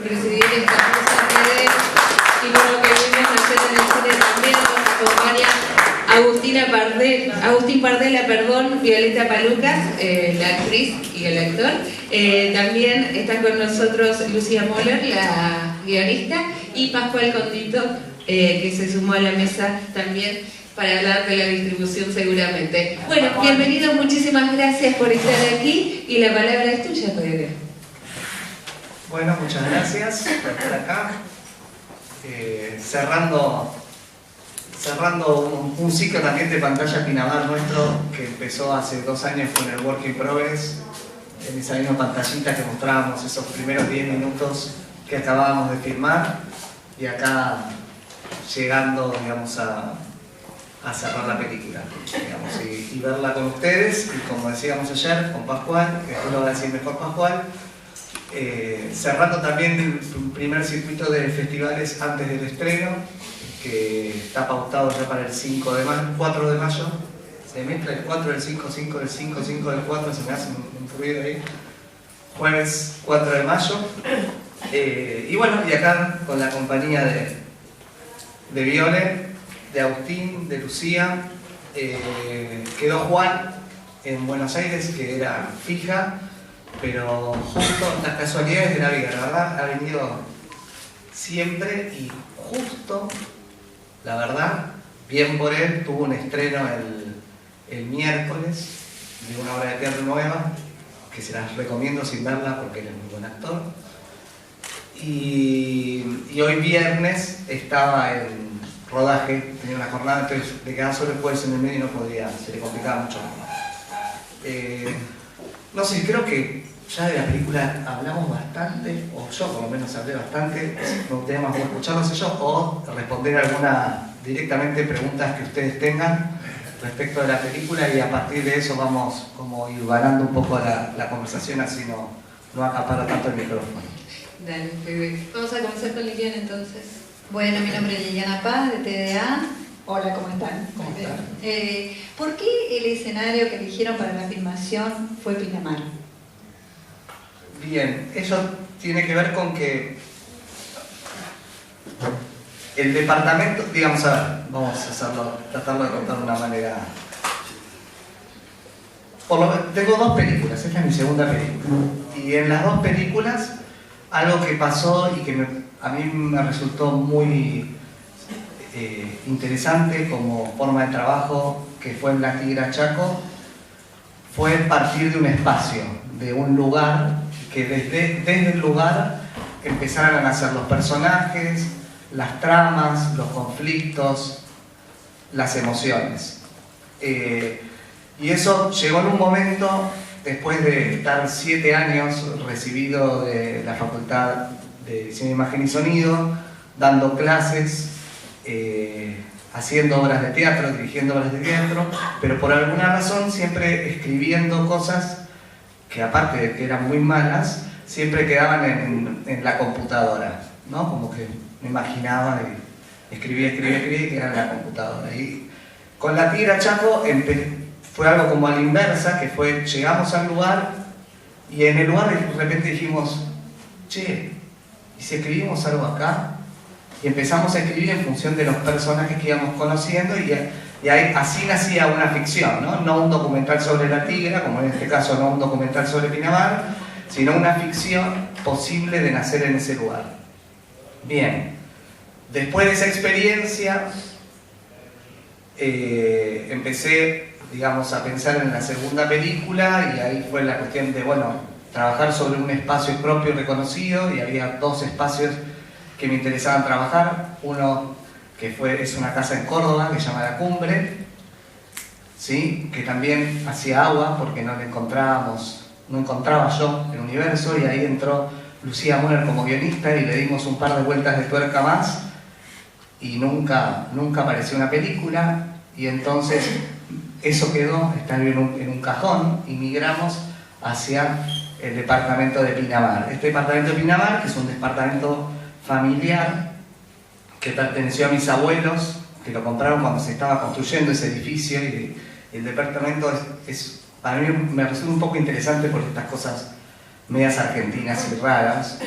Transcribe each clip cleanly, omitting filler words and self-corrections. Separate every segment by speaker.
Speaker 1: Presidir esta hermosa red y por lo que vimos ayer en el cine también nos acompaña Agustín Pardela, Violeta Palucas, la actriz y el actor. También está con nosotros Lucía Moller, la guionista, y Pascual Condito, que se sumó a la mesa también para hablar de la distribución seguramente. Bueno, bienvenidos, muchísimas gracias por estar aquí y la palabra es tuya, Pedro.
Speaker 2: Bueno, muchas gracias por estar acá. Cerrando un ciclo también de pantalla Pinamar nuestro que empezó hace 2 años con el Work in Progress, en esa misma pantallita que mostrábamos esos primeros 10 minutos que acabábamos de filmar, y acá llegando, digamos, a cerrar la película, digamos, y verla con ustedes, y como decíamos ayer, con Pascual, que después lo va a decir mejor Pascual, cerrando también el primer circuito de festivales antes del estreno, que está pautado ya para el 4 de mayo. Se mezcla el 4 del 5, 5 del 5, 5 del 4, se me hace un ruido ahí. Jueves 4 de mayo. Y bueno, y acá con la compañía de Viole, de Agustín, de Lucía, quedó Juan en Buenos Aires, que era fija, pero justo las casualidades de la vida, la verdad, ha venido siempre, y justo, la verdad, bien por él, tuvo un estreno el miércoles de una obra de teatro nueva, que se las recomiendo sin verla porque él es muy buen actor. Y hoy viernes estaba en rodaje, tenía una jornada, entonces le quedaba solo el jueves en el medio y no podía, se le complicaba mucho. No sé, creo que ya de la película hablamos bastante, o yo por lo menos hablé bastante. Me gustaría más escucharlos ellos o responder alguna directamente preguntas que ustedes tengan respecto de la película, y a partir de eso vamos como ir ganando un poco la conversación, así no acapara tanto el micrófono.
Speaker 1: Dale, bebé. Vamos a comenzar con Liliana entonces.
Speaker 3: Bueno, mi nombre es Liliana Paz, de TDA. Hola, ¿cómo están?
Speaker 2: ¿Cómo están?
Speaker 3: ¿Por qué el escenario que eligieron para la filmación fue Pinamar?
Speaker 2: Bien, eso tiene que ver con que el departamento, digamos, a ver, vamos a tratarlo de contar de una manera. Tengo 2 películas, esta es mi segunda película, y en las 2 películas algo que pasó y que a mí me resultó muy interesante como forma de trabajo, que fue en La Tigra Chaco, fue partir de un espacio, de un lugar, que desde el lugar empezaran a nacer los personajes, las tramas, los conflictos, las emociones. Y eso llegó en un momento, después de estar 7 años recibido de la Facultad de Cine, Imagen y Sonido, dando clases, haciendo obras de teatro, dirigiendo obras de teatro, pero por alguna razón siempre escribiendo cosas que, aparte de que eran muy malas, siempre quedaban en la computadora, ¿no? Como que me imaginaba y escribía y quedaba en la computadora. Y con La Tigra Chaco fue algo como a la inversa, que fue, llegamos al lugar y en el lugar de repente dijimos, che, ¿y si escribimos algo acá? Y empezamos a escribir en función de los personajes que íbamos conociendo, y así nacía una ficción, ¿no? No un documental sobre la tigra, como en este caso no un documental sobre Pinamar, sino una ficción posible de nacer en ese lugar. Bien, después de esa experiencia empecé, digamos, a pensar en la segunda película, y ahí fue la cuestión de, bueno, trabajar sobre un espacio propio y reconocido, y había 2 espacios que me interesaban trabajar. Uno que es una casa en Córdoba que se llama La Cumbre, ¿sí? Que también hacía agua porque no encontraba yo el universo, y ahí entró Lucía Moller como guionista y le dimos un par de vueltas de tuerca más y nunca apareció una película, y entonces eso quedó, está en un cajón, y migramos hacia el departamento de Pinamar. Este departamento de Pinamar, que es un departamento familiar que perteneció a mis abuelos, que lo compraron cuando se estaba construyendo ese edificio, y el departamento para mí me resulta un poco interesante por estas cosas medias argentinas y raras.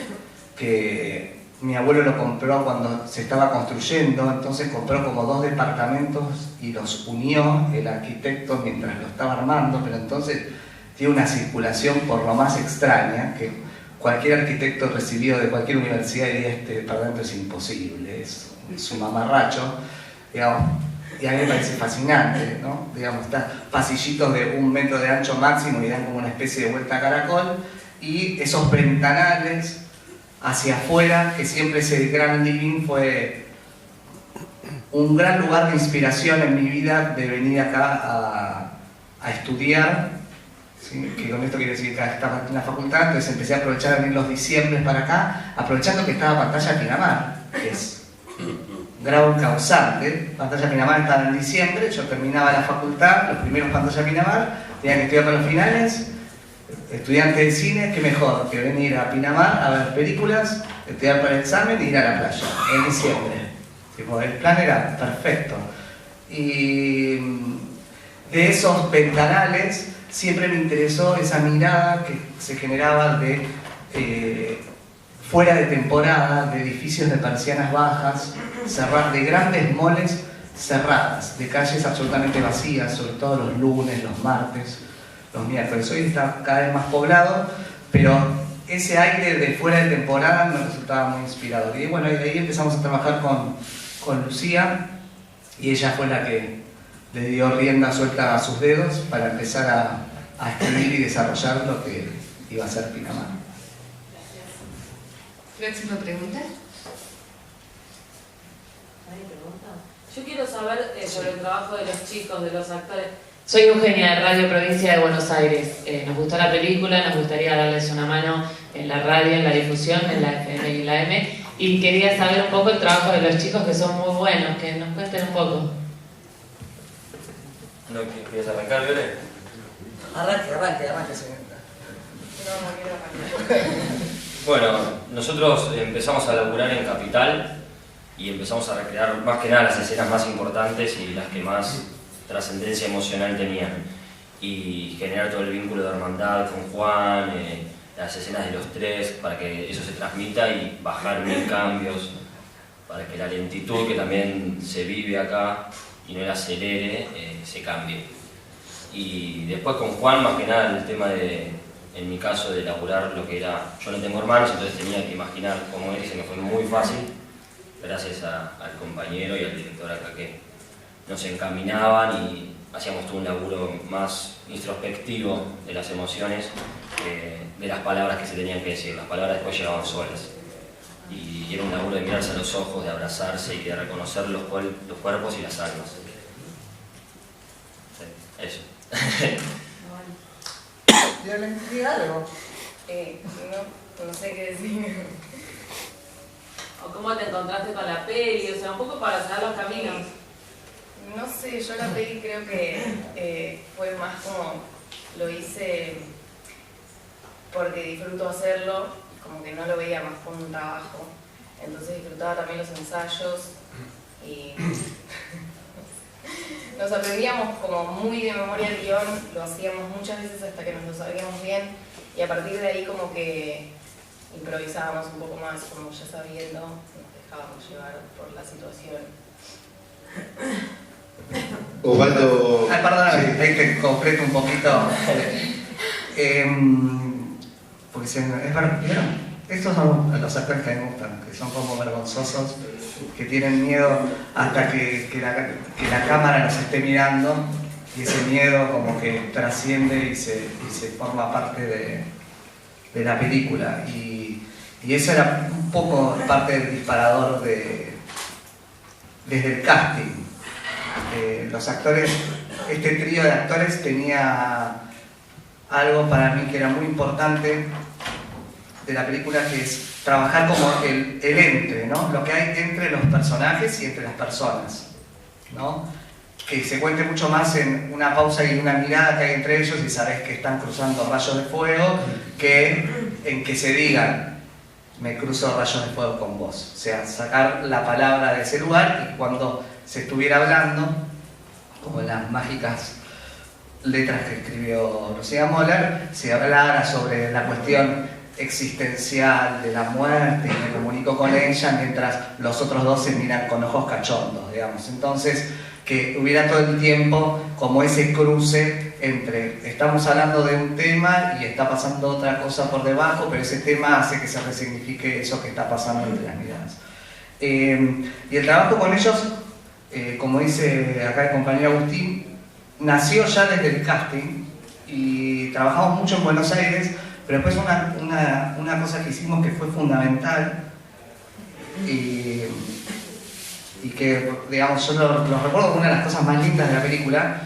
Speaker 2: que mi abuelo lo compró cuando se estaba construyendo, entonces compró como 2 departamentos y los unió el arquitecto mientras lo estaba armando, pero entonces tiene una circulación por lo más extraña, que cualquier arquitecto recibido de cualquier universidad diría este departamento es imposible, es un mamarracho, digamos, y a mí me parece fascinante, ¿no? Digamos, está pasillitos de 1 metro de ancho máximo y dan como una especie de vuelta a caracol, y esos ventanales hacia afuera, que siempre ese gran living fue un gran lugar de inspiración en mi vida de venir acá a estudiar, ¿sí? Que con esto quiero decir que estaba en la facultad, entonces empecé a aprovechar a venir los diciembres para acá, aprovechando que estaba Pantalla Pinamar, que es grado causante. Pantalla Pinamar estaba en diciembre, yo terminaba la facultad, los primeros Pantalla Pinamar, tenía que estudiar para los finales. Estudiante de cine, qué mejor que venir a Pinamar a ver películas, estudiar para el examen y ir a la playa en diciembre. Tipo, el plan era perfecto. Y de esos ventanales siempre me interesó esa mirada que se generaba de fuera de temporada, de edificios de persianas bajas, de grandes moles cerradas, de calles absolutamente vacías, sobre todo los lunes, los martes, los miércoles. Hoy está cada vez más poblado, pero ese aire de fuera de temporada me resultaba muy inspirador. Y bueno, de ahí empezamos a trabajar con Lucía, y ella fue la que le dio rienda suelta a sus dedos para empezar a escribir y desarrollar lo que iba a ser Pinamar.
Speaker 1: Próxima pregunta.
Speaker 4: Yo quiero saber sobre el trabajo de los chicos, de los actores.
Speaker 5: Soy Eugenia de Radio Provincia de Buenos Aires. Nos gustó la película, nos gustaría darles una mano en la radio, en la difusión, en la FM y en la M. Y quería saber un poco el trabajo de los chicos, que son muy buenos, que nos cuenten un poco.
Speaker 6: ¿No quieres arrancar, Viole?
Speaker 2: Arranque, señorita.
Speaker 4: No quiero arrancar.
Speaker 6: Bueno, nosotros empezamos a laburar en Capital y empezamos a recrear más que nada las escenas más importantes y las que más trascendencia emocional tenían, y generar todo el vínculo de hermandad con Juan, las escenas de los tres, para que eso se transmita y bajar 1000 cambios, para que la lentitud que también se vive acá y no el acelere, se cambie. Y después con Juan, más que nada el tema de, en mi caso, de elaborar lo que era, yo no tengo hermanos, entonces tenía que imaginar cómo era, y se me fue muy fácil, gracias al compañero y al director acá que nos encaminaban y hacíamos todo un laburo más introspectivo de las emociones, de las palabras que se tenían que decir. Las palabras después llegaban solas. Y era un laburo de mirarse a los ojos, de abrazarse y de reconocer los cuerpos y las almas. Sí, eso.
Speaker 2: Diga algo.
Speaker 4: No sé qué decir. ¿O cómo te encontraste con la peli? O sea, un poco para saber los caminos.
Speaker 7: No sé, yo la peli creo que fue más como lo hice porque disfruto hacerlo, como que no lo veía más como un trabajo. Entonces disfrutaba también los ensayos y nos aprendíamos como muy de memoria el guión, lo hacíamos muchas veces hasta que nos lo sabíamos bien, y a partir de ahí como que improvisábamos un poco más, como ya sabiendo, nos dejábamos llevar por la situación.
Speaker 8: Osvaldo.
Speaker 2: Perdóname, ahí te completo un poquito. Porque es verdad, ¿vieron? Estos son los actores que me gustan, que son como vergonzosos, que tienen miedo hasta que la cámara los esté mirando, y ese miedo como que trasciende y se forma parte de la película. Y eso era un poco parte del disparador desde el casting. Los actores, este trío de actores tenía algo para mí que era muy importante de la película, que es trabajar como el entre, ¿no? Lo que hay entre los personajes y entre las personas, ¿no? Que se cuente mucho más en una pausa y una mirada que hay entre ellos y sabes que están cruzando rayos de fuego, que en que se digan, me cruzo rayos de fuego con vos. O sea, sacar la palabra de ese lugar, y cuando se estuviera hablando, como en las mágicas letras que escribió Lucía Moller, se hablara sobre la cuestión existencial de la muerte, y me comunico con ella mientras los otros dos se miran con ojos cachondos, digamos. Entonces, que hubiera todo el tiempo como ese cruce entre estamos hablando de un tema y está pasando otra cosa por debajo, pero ese tema hace que se resignifique eso que está pasando entre las miradas. Y el trabajo con ellos, como dice acá el compañero Agustín, nació ya desde el casting y trabajamos mucho en Buenos Aires, pero después una cosa que hicimos que fue fundamental y que, digamos, yo lo recuerdo como una de las cosas más lindas de la película,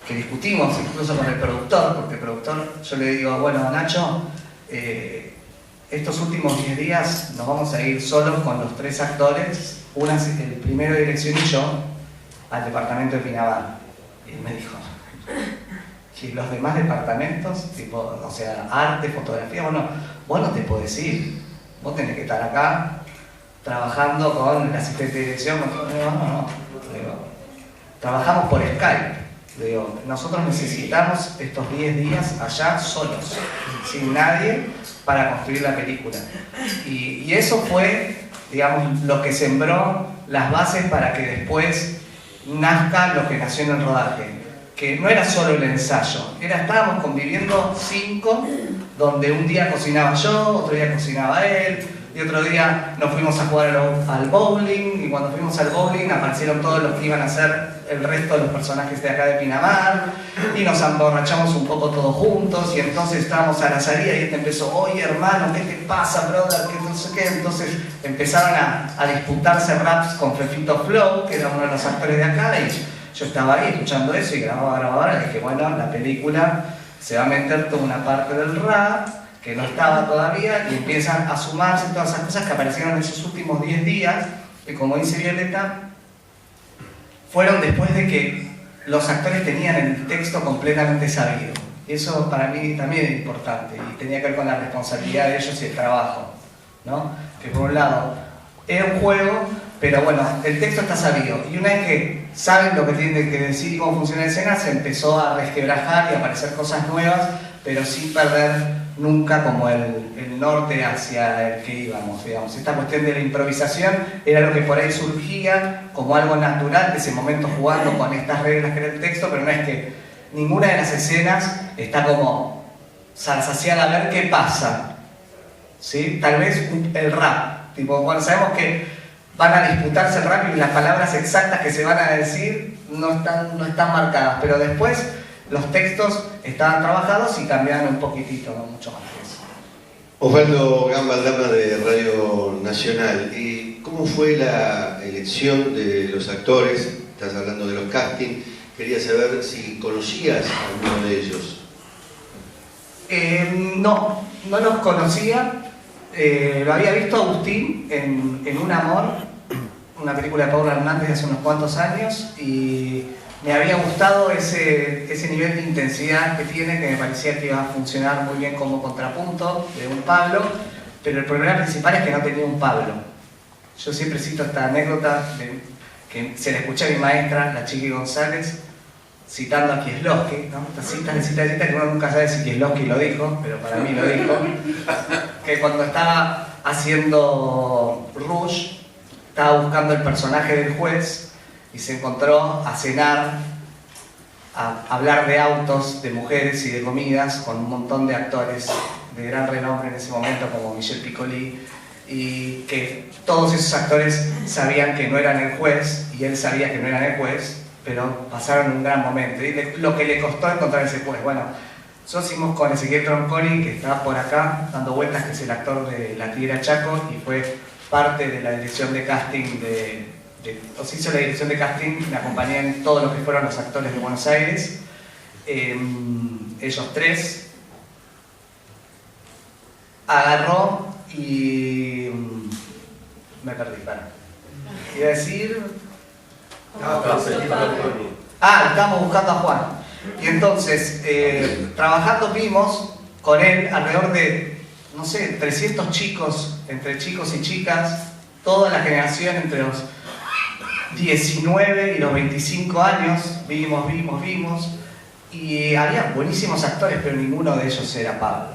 Speaker 2: que discutimos incluso con el productor, porque el productor, yo le digo, bueno, Nacho, estos últimos 10 días nos vamos a ir solos con los 3 actores, el primero de dirección y yo, al departamento de Pinamar. Y él me dijo, ¿y los demás departamentos? Tipo, o sea, arte, fotografía, bueno, vos no te podés ir, vos tenés que estar acá trabajando con el asistente de dirección. No. Digo, trabajamos por Skype. Digo, nosotros necesitamos estos 10 días allá solos, sin nadie, para construir la película. Y eso fue, digamos, lo que sembró las bases para que después nazca lo que nació en el rodaje. Que no era solo el ensayo, estábamos conviviendo 5, donde un día cocinaba yo, otro día cocinaba él, y otro día nos fuimos a jugar al bowling, y cuando fuimos al bowling aparecieron todos los que iban a ser el resto de los personajes de acá de Pinamar, y nos emborrachamos un poco todos juntos, y entonces estábamos a la salida y empezó, oye hermano, ¿qué te pasa, brother? ¿Qué no sé qué? Entonces empezaron a disputarse raps con Fefito Flow, que era uno de los actores de acá, y yo estaba ahí escuchando eso y grababa, y dije, bueno, la película se va a meter toda una parte del rap, que no estaba todavía, y empiezan a sumarse todas esas cosas que aparecieron en esos últimos 10 días, que como dice Violeta, fueron después de que los actores tenían el texto completamente sabido. Y eso para mí también es importante, y tenía que ver con la responsabilidad de ellos y el trabajo, ¿no? Que por un lado, era un juego, pero bueno, el texto está sabido, y una vez que saben lo que tienen que decir y cómo funciona la escena, se empezó a resquebrajar y a aparecer cosas nuevas, pero sin perder nunca como el norte hacia el que íbamos, digamos. Esta cuestión de la improvisación era lo que por ahí surgía como algo natural de ese momento jugando con estas reglas que era el texto, pero no es que ninguna de las escenas está como saciada a ver qué pasa, ¿sí? Tal vez el rap, tipo, bueno, sabemos que van a disputarse el rap y las palabras exactas que se van a decir no están marcadas, pero después los textos estaban trabajados y cambiaban un poquitito, no mucho más que eso.
Speaker 8: Osvaldo Gambaldama de Radio Nacional. ¿Cómo fue la elección de los actores? Estás hablando de los castings. Quería saber si conocías a alguno de ellos.
Speaker 2: No los conocía. Lo había visto Agustín en Un Amor, una película de Paula Hernández de hace unos cuantos años, y me había gustado ese nivel de intensidad que tiene, que me parecía que iba a funcionar muy bien como contrapunto de un Pablo, pero el problema principal es que no tenía un Pablo. Yo siempre cito esta anécdota que se la escuché a mi maestra, la Chiqui González, citando a Kieslowski, ¿no? Estas citas que uno nunca sabe si Kieslowski lo dijo, pero para mí lo dijo, que cuando estaba haciendo Rouge, estaba buscando el personaje del juez y se encontró a cenar, a hablar de autos, de mujeres y de comidas con un montón de actores de gran renombre en ese momento, como Michel Piccoli, y que todos esos actores sabían que no eran el juez y él sabía que no eran el juez, pero pasaron un gran momento. Y lo que le costó encontrar ese juez, bueno, nosotros hicimos con Ezequiel Tronconi, que está por acá dando vueltas, que es el actor de La Tigra Chaco y fue parte de la dirección de casting os hizo la dirección de casting, me acompañé en todo lo que fueron los actores de Buenos Aires, ellos 3, agarró y me perdí, iba a decir... estábamos buscando a Juan, y entonces trabajando vimos con él alrededor de, no sé, 300 chicos, entre chicos y chicas, toda la generación entre los 19 y los 25 años, vimos, y había buenísimos actores, pero ninguno de ellos era Pablo.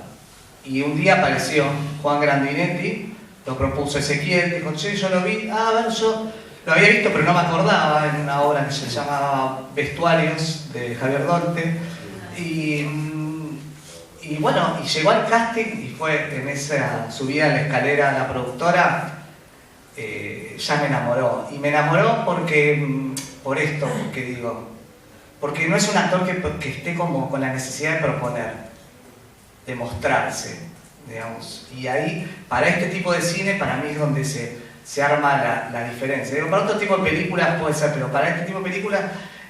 Speaker 2: Y un día apareció Juan Grandinetti, lo propuso Ezequiel, dijo, che, yo lo vi, bueno, yo lo había visto pero no me acordaba, en una obra que se llamaba Vestuarios, de Javier Dolte, y bueno, y llegó al casting y fue en esa subida a la escalera a la productora, ya me enamoró. Y me enamoró porque, por esto que digo, porque no es un actor que esté como con la necesidad de proponer, de mostrarse, digamos. Y ahí, para este tipo de cine, para mí es donde se arma la diferencia. Digo, para otro tipo de películas puede ser, pero para este tipo de películas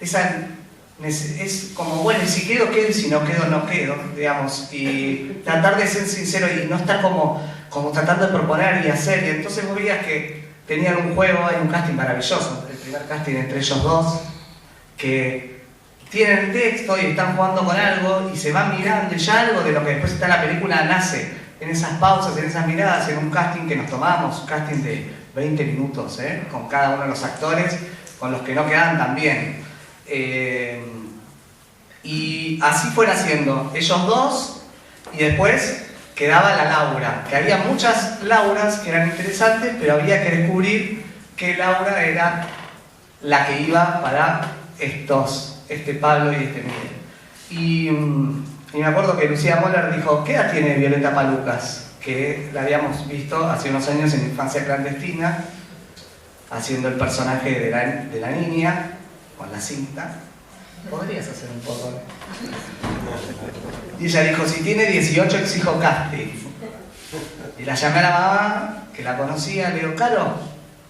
Speaker 2: es como, bueno, y si quedo, quedo, y si no quedo, no quedo, digamos. Y tratar de ser sincero y no estar como tratando de proponer y hacer. Y entonces vos veías que tenían un juego, hay un casting maravilloso, el primer casting entre ellos dos, que tienen el texto y están jugando con algo y se van mirando y ya algo de lo que después está en la película nace en esas pausas, en esas miradas, en un casting que nos tomamos, un casting de 20 minutos, con cada uno de los actores, con los que no quedaban tan bien. Y así fue naciendo ellos dos y después quedaba la Laura, que había muchas Lauras que eran interesantes, pero había que descubrir qué Laura era la que iba para este Pablo y este Miguel. Y me acuerdo que Lucía Moller dijo, ¿qué edad tiene Violeta Palucas? Que la habíamos visto hace unos años en Infancia Clandestina, haciendo el personaje de la niña, con la cinta. Podrías hacer un poco. Y ella dijo, si tiene 18 exijo casting. Y la llamé a la mamá, que la conocía, le digo, Caro,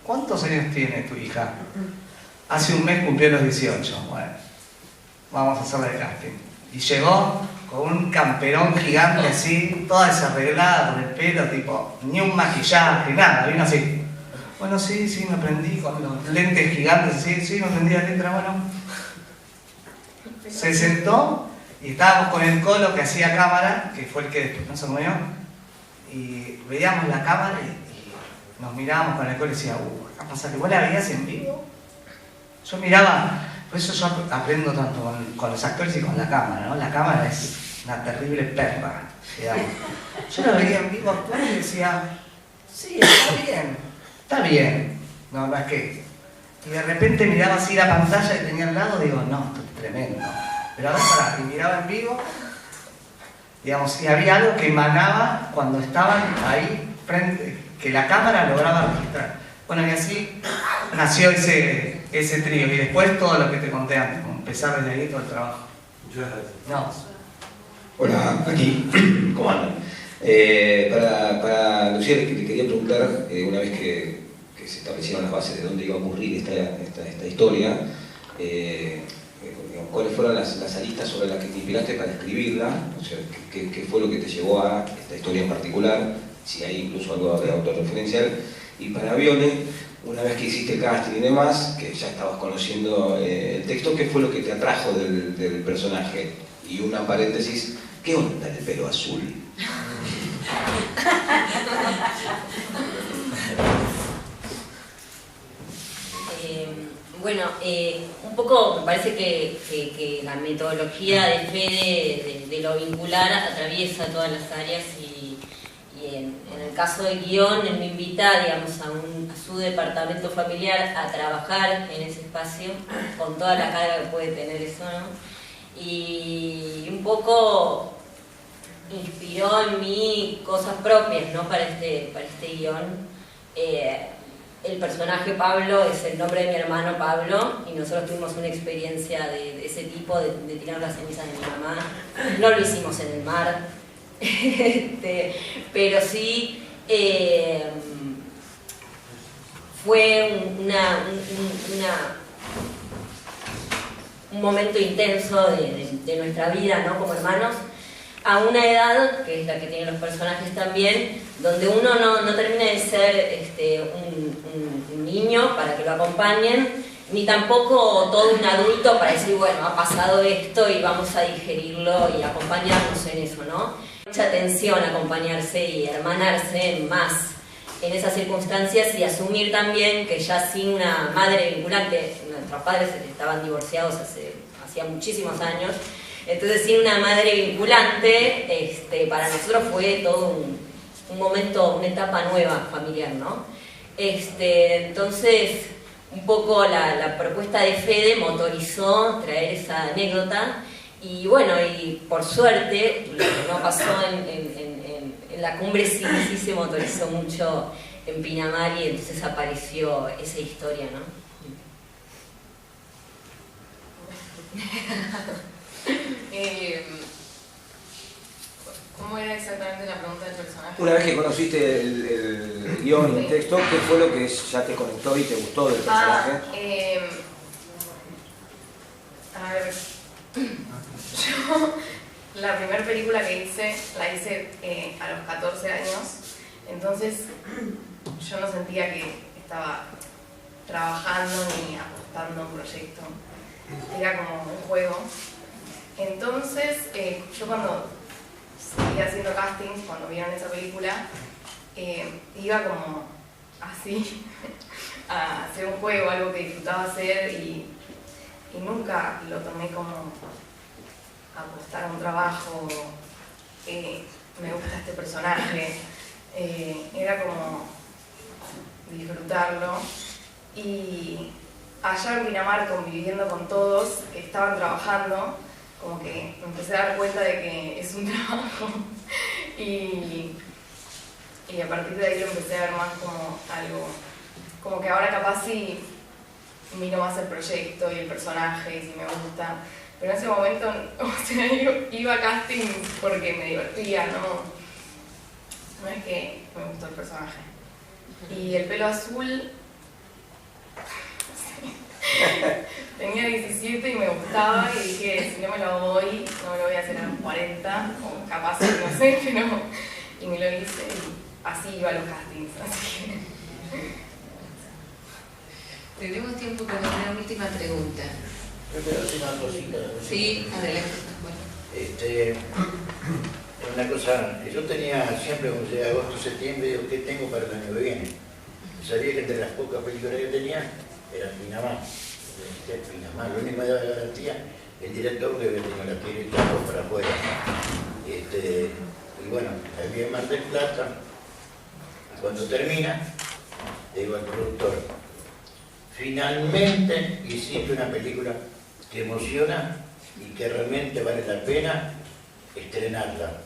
Speaker 2: ¿cuántos años tiene tu hija? Hace un mes cumplió los 18. Bueno, vamos a hacerle el casting. Y llegó con un camperón gigante así, toda desarreglada con el pelo, tipo, ni un maquillaje, nada, vino así. Bueno, sí, me prendí con los lentes gigantes, sí, me prendí la letra, bueno. Se sentó y estábamos con el Colo que hacía cámara, que fue el que después nos unió, y veíamos la cámara y nos mirábamos con el Colo y decía, acá pasa que vos la veías en vivo. Yo miraba, por eso yo aprendo tanto con los actores y con la cámara, ¿no? La cámara es una terrible perra, digamos. Yo la veía en vivo actuar y decía, sí, está bien, no es que... Y de repente miraba así la pantalla que tenía al lado y digo, no, esto es tremendo. Pero a ver, pará, y miraba en vivo, digamos, y había algo que emanaba cuando estaban ahí frente, que la cámara lograba registrar. Bueno, y así nació ese trío, y después todo lo que te conté antes, empezar desde ahí todo el trabajo.
Speaker 9: Muchas gracias.
Speaker 2: No.
Speaker 10: Hola, aquí, ¿cómo andan? Para Lucía le quería preguntar, una vez que se establecieron las bases de dónde iba a ocurrir esta historia, ¿cuáles fueron las aristas sobre las que te inspiraste para escribirla? O sea, ¿qué fue lo que te llevó a esta historia en particular? Si hay incluso algo de autorreferencial. Y para Viole, una vez que hiciste casting y demás, que ya estabas conociendo el texto, ¿qué fue lo que te atrajo del personaje? Y una paréntesis, ¿qué onda el pelo azul?
Speaker 11: Bueno, un poco me parece que la metodología de Fede de lo vincular atraviesa todas las áreas y en el caso del guión él me invita, digamos, a su departamento familiar a trabajar en ese espacio con toda la carga que puede tener eso, ¿no? Y un poco inspiró en mí cosas propias, ¿no? Para este guión. El personaje Pablo es el nombre de mi hermano Pablo y nosotros tuvimos una experiencia de ese tipo, de tirar las cenizas de mi mamá. No lo hicimos en el mar, pero sí fue un momento intenso de nuestra vida, ¿no? Como hermanos, a una edad, que es la que tienen los personajes también, donde uno no termina de ser un niño para que lo acompañen, ni tampoco todo un adulto para decir, bueno, ha pasado esto y vamos a digerirlo y acompañarnos en eso, ¿no? Mucha tensión acompañarse y hermanarse más en esas circunstancias y asumir también que ya sin una madre vinculante, nuestros padres estaban divorciados hacía muchísimos años, Entonces, sin una madre vinculante, para nosotros fue todo un momento, una etapa nueva familiar, ¿no? Entonces, un poco la propuesta de Fede motorizó traer esa anécdota y bueno, y por suerte, lo que no pasó en la cumbre sí se motorizó mucho en Pinamar y entonces apareció esa historia, ¿no?
Speaker 7: ¿Cómo era exactamente la pregunta del personaje?
Speaker 10: Una vez que conociste el guión y el texto, ¿qué fue lo que ya te conectó y te gustó del personaje?
Speaker 7: A ver, yo la primera película que hice, la hice a los 14 años, entonces yo no sentía que estaba trabajando ni apostando a un proyecto, era como un juego. Entonces, yo cuando seguía haciendo castings, cuando vieron esa película, iba como así a hacer un juego, algo que disfrutaba hacer y nunca lo tomé como apostar a un trabajo, me gusta este personaje, era como disfrutarlo. Y allá en Pinamar, conviviendo con todos que estaban trabajando, como que me empecé a dar cuenta de que es un trabajo y a partir de ahí lo empecé a ver más como algo, como que ahora capaz sí miro más el proyecto y el personaje y si me gusta, pero en ese momento, o sea, yo iba a casting porque me divertía, no es que me gustó el personaje. Y el pelo azul, tenía 17 y me gustaba y dije, si no me lo hago hoy, no me lo voy a hacer a los 40, o capaz, no sé, pero... Y me lo hice y así iba a los castings, así que...
Speaker 1: Tenemos tiempo para una última pregunta.
Speaker 9: Yo quiero hacer una cosita.
Speaker 1: Sí, adelante.
Speaker 9: Una cosa, yo tenía siempre, como sea, agosto, septiembre, digo, ¿qué tengo para el año que viene? Y sabía que entre las pocas películas que tenía, era Pinamar. Pinamar, lo único que me daba garantía, el director que tenía la tira y todo para afuera. Y bueno, la vi en Mar del Plata, y cuando termina, le digo al productor, finalmente hiciste una película que emociona y que realmente vale la pena estrenarla.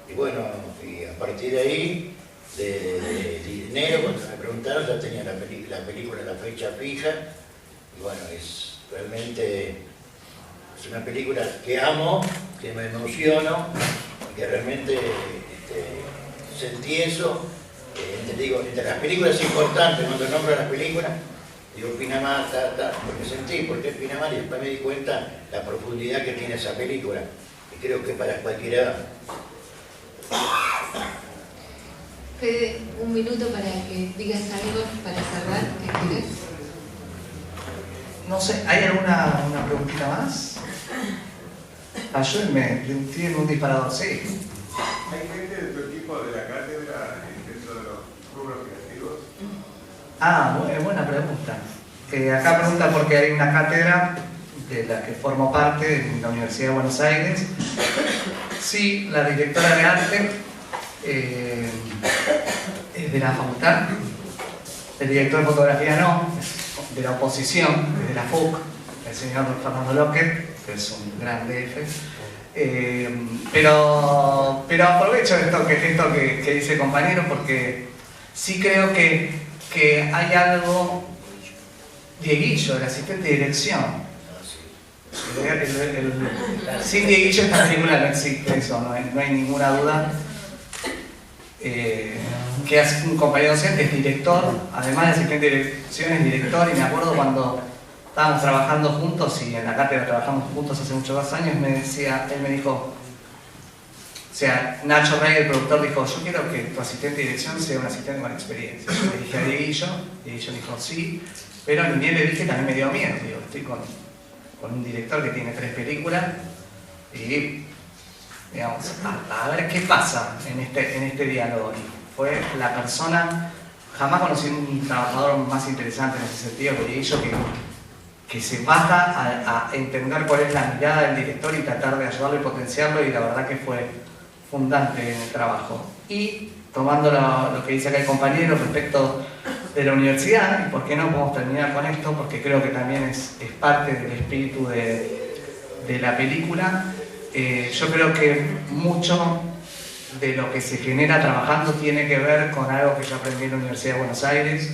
Speaker 9: Y bueno, y a partir de ahí, de enero, cuando me preguntaron, ya tenía la película, la fecha fija, y bueno, es realmente es una película que amo, que me emociono, que realmente sentí eso. Digo, entre las películas importantes, cuando nombro las películas, digo Pinamar, porque es Pinamar, y después me di cuenta la profundidad que tiene esa película, y creo que para cualquier edad.
Speaker 1: Fede, un minuto para que digas algo para cerrar, ¿qué querés?
Speaker 2: No sé, ¿hay una preguntita más? Ayúdenme, tienen un disparador, sí.
Speaker 12: ¿Hay gente de tu equipo de la cátedra dentro de los rubros creativos?
Speaker 2: Ah, buena pregunta. Acá pregunta porque hay una cátedra de la que formo parte en la Universidad de Buenos Aires. Sí, la directora de arte es de la facultad. El director de fotografía no, es de la oposición, es de la FUC, el señor Fernando Lockett, que es un gran DF. Pero aprovecho esto que dice el compañero, porque sí creo que hay algo. Dieguillo, el asistente de dirección. Sin Dieguillo esta película no existe, eso, no hay ninguna duda. Que es un compañero docente, es director, además de asistente de dirección, es director, y me acuerdo cuando estábamos trabajando juntos, y en la cátedra trabajamos juntos hace muchos años, él me dijo, o sea, Nacho Rey, el productor, dijo, yo quiero que tu asistente de dirección sea un asistente con experiencia. Yo le dije a Dieguillo, y Dieguillo dijo, sí, pero ni bien le dije, también me dio miedo, digo, estoy con un director que tiene 3 películas, y digamos, a ver qué pasa en este diálogo. Y fue la persona, jamás conocí un trabajador más interesante en ese sentido que Dieguillo, que se baja a entender cuál es la mirada del director y tratar de ayudarlo y potenciarlo, y la verdad que fue fundante en el trabajo. Y tomando lo que dice acá el compañero respecto de la universidad, y por qué no podemos terminar con esto, porque creo que también es parte del espíritu de la película. Yo creo que mucho de lo que se genera trabajando tiene que ver con algo que yo aprendí en la Universidad de Buenos Aires,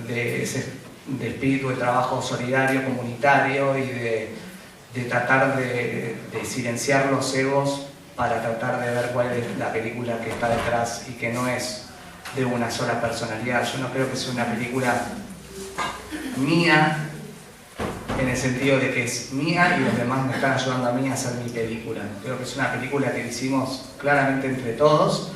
Speaker 2: de espíritu de trabajo solidario, comunitario, y de tratar de silenciar los egos para tratar de ver cuál es la película que está detrás y que no es de una sola personalidad. Yo no creo que sea una película mía, en el sentido de que es mía y los demás me están ayudando a mí a hacer mi película. Creo que es una película que hicimos claramente entre todos,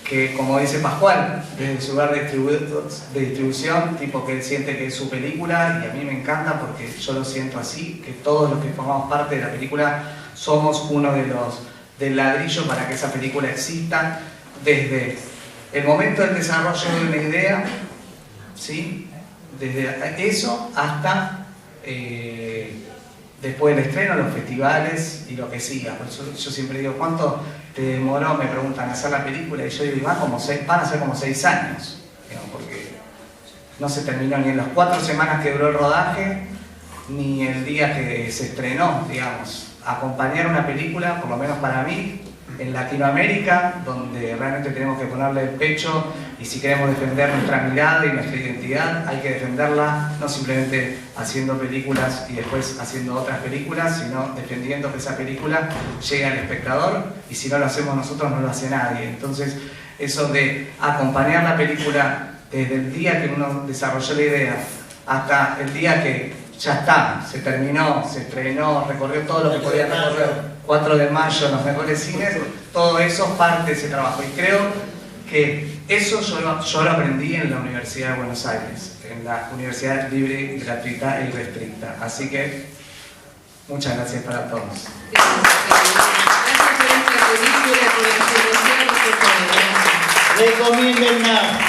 Speaker 2: que, como dice Pascual, desde su lugar de distribución, tipo que él siente que es su película, y a mí me encanta porque yo lo siento así, que todos los que formamos parte de la película somos uno del ladrillo para que esa película exista, desde el momento del desarrollo de una idea, ¿sí? Desde eso hasta después del estreno, los festivales y lo que siga. Por eso yo siempre digo, ¿cuánto te demoró? Me preguntan, hacer la película, y yo digo, van a ser como 6 años, digamos, porque no se terminó ni en las 4 semanas que duró el rodaje, ni el día que se estrenó, digamos. Acompañar una película, por lo menos para mí, en Latinoamérica, donde realmente tenemos que ponerle el pecho, y si queremos defender nuestra mirada y nuestra identidad, hay que defenderla no simplemente haciendo películas y después haciendo otras películas, sino defendiendo que esa película llegue al espectador, y si no lo hacemos nosotros no lo hace nadie. Entonces, eso de acompañar la película desde el día que uno desarrolló la idea hasta el día que ya está, se terminó, se estrenó, recorrió todo lo que podía recorrer, 4 de mayo en los mejores cines, todo eso parte de ese trabajo. Y creo que eso yo lo aprendí en la Universidad de Buenos Aires, en la Universidad Libre, Gratuita e Irrestricta. Así que, muchas gracias para todos.
Speaker 1: Gracias por esta película, por la información.
Speaker 9: Recomiéndenla.